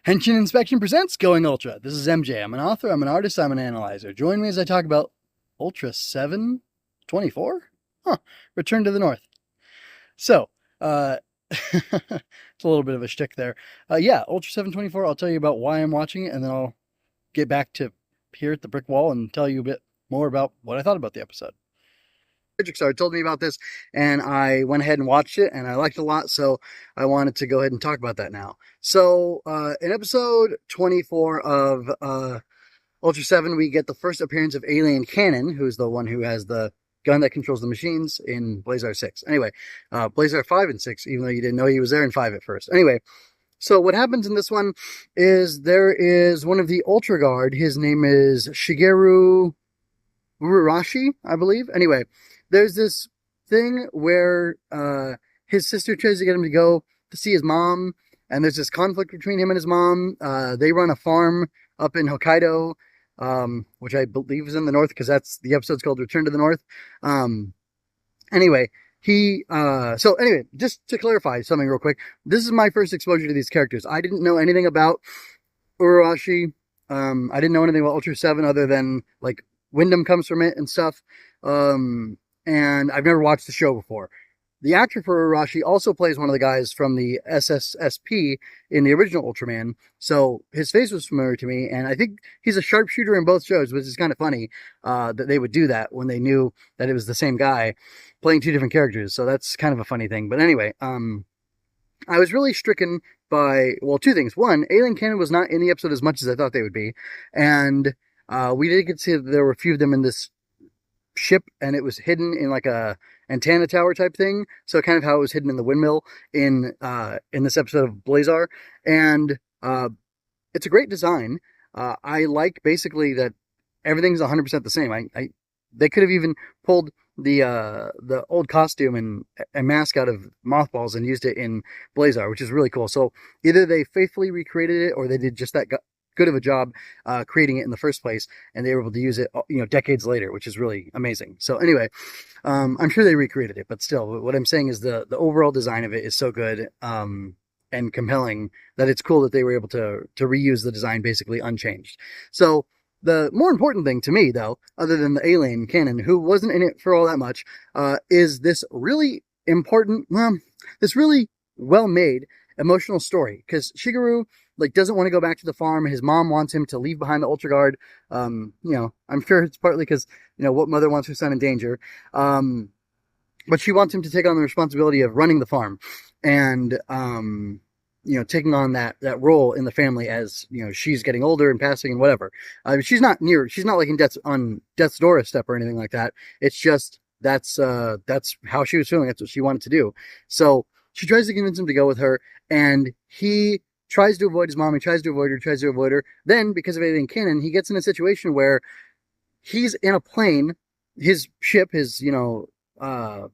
Henshin Inspection presents Going Ultra. This is MJ. I'm an author, I'm an artist, I'm an analyzer. Join me as I talk about Ultraseven 24? Huh. Return to the North. So, it's a little bit of a shtick there. Yeah, Ultraseven 24, I'll tell you about why I'm watching it, and then I'll get back to here at the brick wall and tell you a bit more about what I thought about the episode. Star told me about this, and I went ahead and watched it, and I liked it a lot, so I wanted to go ahead and talk about that now. So, in episode 24 of Ultraseven, we get the first appearance of Alien Cannon, who's the one who has the gun that controls the machines in Blazar 6. Anyway, Blazar 5 and 6, even though you didn't know he was there in 5 at first. Anyway, so what happens in this one is there is one of the Ultra Guard. His name is Shigeru Urarashi, I believe. Anyway, there's this thing where his sister tries to get him to go to see his mom, and there's this conflict between him and his mom. They run a farm up in Hokkaido, which I believe is in the north, because that's the episode's called Return to the North. Anyway, so anyway, just to clarify something real quick, this is my first exposure to these characters. I didn't know anything about Urarashi. I didn't know anything about Ultraseven other than, like, Wyndham comes from it and stuff. And I've never watched the show before. The actor for Urarashi also plays one of the guys from the SSSP in the original Ultraman, so his face was familiar to me, and I think he's a sharpshooter in both shows, which is kind of funny that they would do that when they knew that it was the same guy playing two different characters, so that's kind of a funny thing. But anyway, I was really stricken by, well, two things. One, Alien Cannon was not in the episode as much as I thought they would be, and we did get to see that there were a few of them in this ship, and it was hidden in like a antenna tower type thing, so kind of how it was hidden in the windmill in this episode of Blazar. And it's a great design. I like basically that everything's 100% the same. They could have even pulled the old costume and mask out of mothballs and used it in Blazar, which is really cool. So either they faithfully recreated it, or they did just that good of a job creating it in the first place, and they were able to use it, decades later, which is really amazing. So anyway, I'm sure they recreated it, but still, what I'm saying is the overall design of it is so good and compelling that it's cool that they were able to reuse the design basically unchanged. So the more important thing to me, though, other than the Alien Cannon, who wasn't in it for all that much, is this really important, this really well-made emotional story, because Shigeru doesn't want to go back to the farm. His mom wants him to leave behind the Ultra Guard. I'm sure it's partly because, what mother wants her son in danger. But she wants him to take on the responsibility of running the farm and, taking on that role in the family as, she's getting older and passing and whatever. She's not like on death's doorstep or anything like that. It's just, that's how she was feeling. That's what she wanted to do. So she tries to convince him to go with her, and he tries to avoid his mom, he tries to avoid her. Then, because of Alien Cannon, he gets in a situation where he's in a plane, his ship, his, Ultra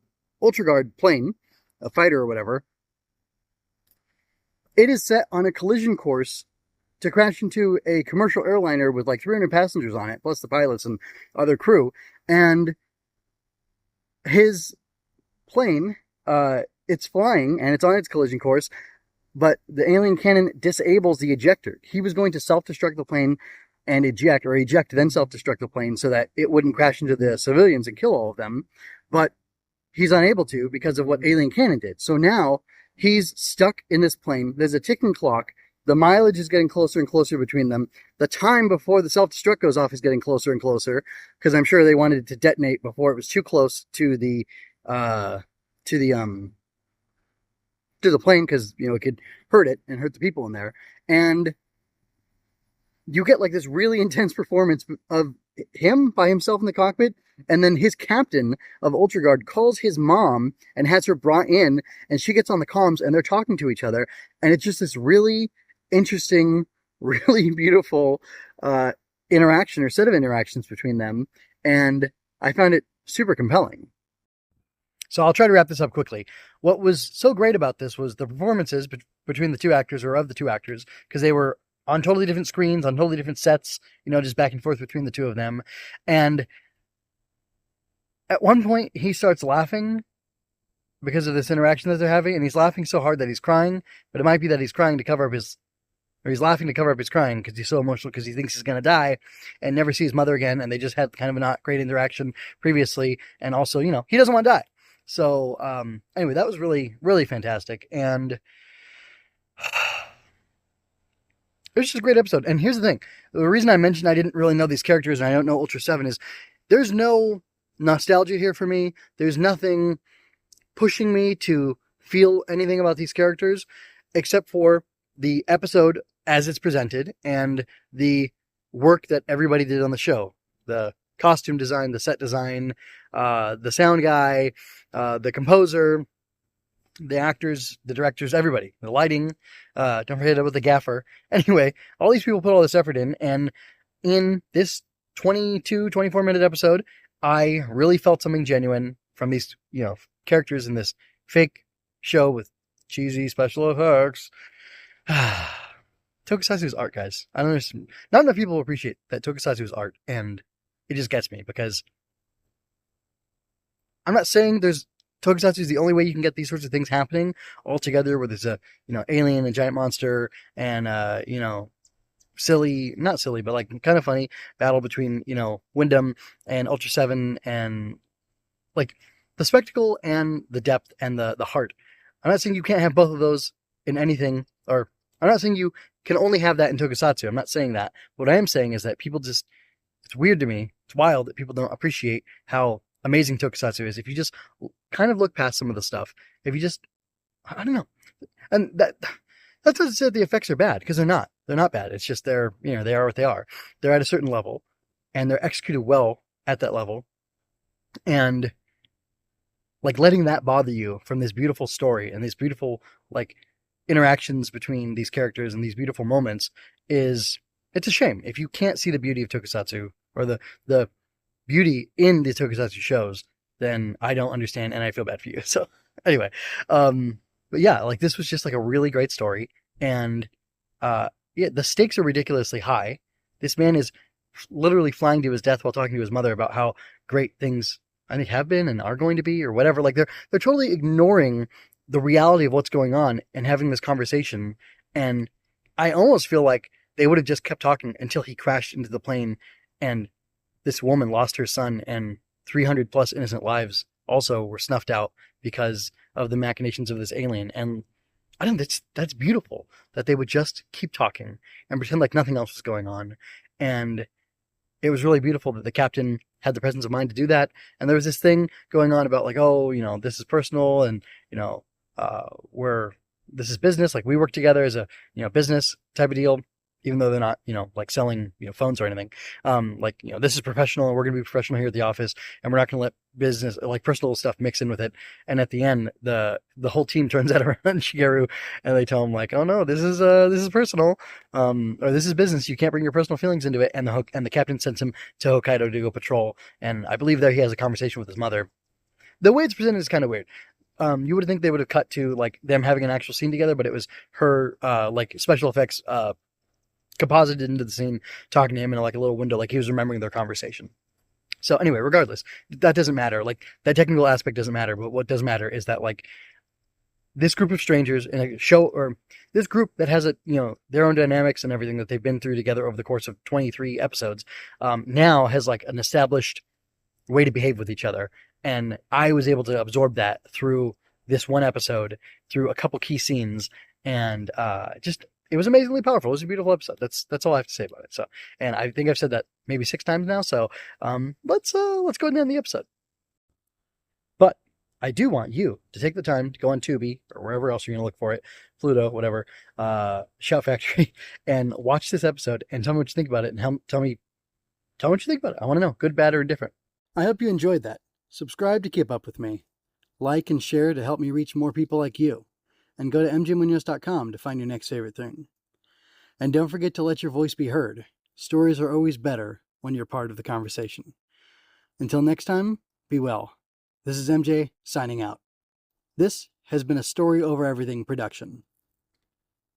Guard plane, a fighter or whatever. It is set on a collision course to crash into a commercial airliner with like 300 passengers on it, plus the pilots and other crew. And his plane, it's flying, and it's on its collision course, but the Alien Cannon disables the ejector. He was going to self-destruct the plane and eject, then self-destruct the plane so that it wouldn't crash into the civilians and kill all of them. But he's unable to because of what Alien Cannon did. So now he's stuck in this plane. There's a ticking clock. The mileage is getting closer and closer between them. The time before the self-destruct goes off is getting closer and closer, because I'm sure they wanted it to detonate before it was too close to the plane, because it could hurt it and hurt the people in there. And you get like this really intense performance of him by himself in the cockpit, and then his captain of Ultra Guard calls his mom and has her brought in, and she gets on the comms, and they're talking to each other, and it's just this really interesting, really beautiful interaction, or set of interactions between them, and I found it super compelling. So I'll try to wrap this up quickly. What was so great about this was the performances between the two actors, or of the two actors, because they were on totally different screens, on totally different sets, just back and forth between the two of them. And at one point, he starts laughing because of this interaction that they're having, and he's laughing so hard that he's crying, but it might be that he's crying to cover up his or he's laughing to cover up his crying because he's so emotional because he thinks he's going to die and never see his mother again. And they just had kind of a not great interaction previously. And also, he doesn't want to die. So, anyway, that was really, really fantastic. And it was just a great episode. And here's the thing. The reason I mentioned I didn't really know these characters and I don't know Ultraseven is there's no nostalgia here for me. There's nothing pushing me to feel anything about these characters except for the episode as it's presented and the work that everybody did on the show. The costume design, the set design, the sound guy, the composer, the actors, the directors, everybody, the lighting, don't forget about the gaffer. Anyway, all these people put all this effort in, and in this 24-minute episode, I really felt something genuine from these, characters in this fake show with cheesy special effects. Tokusatsu's art, guys. I don't understand. Not enough people appreciate that Tokusatsu's art, and it just gets me because I'm not saying Tokusatsu is the only way you can get these sorts of things happening all together, where there's a alien, a giant monster, and not silly, but like kind of funny battle between Wyndham and Ultraseven, and like the spectacle and the depth and the heart. I'm not saying you can't have both of those in anything, or I'm not saying you can only have that in Tokusatsu. I'm not saying that. What I am saying is that people it's weird to me. It's wild that people don't appreciate how amazing Tokusatsu is. If you just kind of look past some of the stuff, if you just, I don't know. And that doesn't say that the effects are bad, because they're not. They're not bad. It's just they are what they are. They're at a certain level, and they're executed well at that level. And like letting that bother you from this beautiful story and these beautiful like interactions between these characters and these beautiful moments it's a shame. If you can't see the beauty of Tokusatsu or the beauty in the Tokusatsu shows, then I don't understand and I feel bad for you. So anyway, but yeah, like this was just like a really great story, and the stakes are ridiculously high. This man is literally flying to his death while talking to his mother about how great things I think have been and are going to be, or whatever. Like they're totally ignoring the reality of what's going on and having this conversation. And I almost feel like they would have just kept talking until he crashed into the plane and this woman lost her son, and 300 plus innocent lives also were snuffed out because of the machinations of this alien. And I think that's beautiful that they would just keep talking and pretend like nothing else was going on. And it was really beautiful that the captain had the presence of mind to do that. And there was this thing going on about like, oh, this is personal, and this is business. Like we work together as a business type of deal, even though they're not like selling phones or anything. This is professional, and we're gonna be professional here at the office, and we're not gonna let business like personal stuff mix in with it. And at the end, the whole team turns out around Shigeru, and they tell him like, oh no, this is personal, or this is business. You can't bring your personal feelings into it. And the captain sends him to Hokkaido to go patrol. And I believe there he has a conversation with his mother. The way it's presented is kind of weird. You would think they would have cut to like them having an actual scene together, but it was her like special effects composited into the scene, talking to him in like a little window, like he was remembering their conversation. So anyway, regardless, that doesn't matter. Like that technical aspect doesn't matter. But what does matter is that like this group of strangers in a show, or this group that has their own dynamics and everything that they've been through together over the course of 23 episodes, now has like an established way to behave with each other. And I was able to absorb that through this one episode, through a couple key scenes, and it was amazingly powerful. It was a beautiful episode. That's all I have to say about it. So, and I think I've said that maybe 6 times now. So, let's go ahead and end the episode. But I do want you to take the time to go on Tubi or wherever else you're going to look for it, Pluto, whatever, Shout Factory, and watch this episode and tell me what you think about it, and tell me what you think about it. I want to know, good, bad, or indifferent. I hope you enjoyed that. Subscribe to keep up with me. Like and share to help me reach more people like you. And go to mjmunoz.com to find your next favorite thing. And don't forget to let your voice be heard. Stories are always better when you're part of the conversation. Until next time, be well. This is MJ signing out. This has been a Story Over Everything production.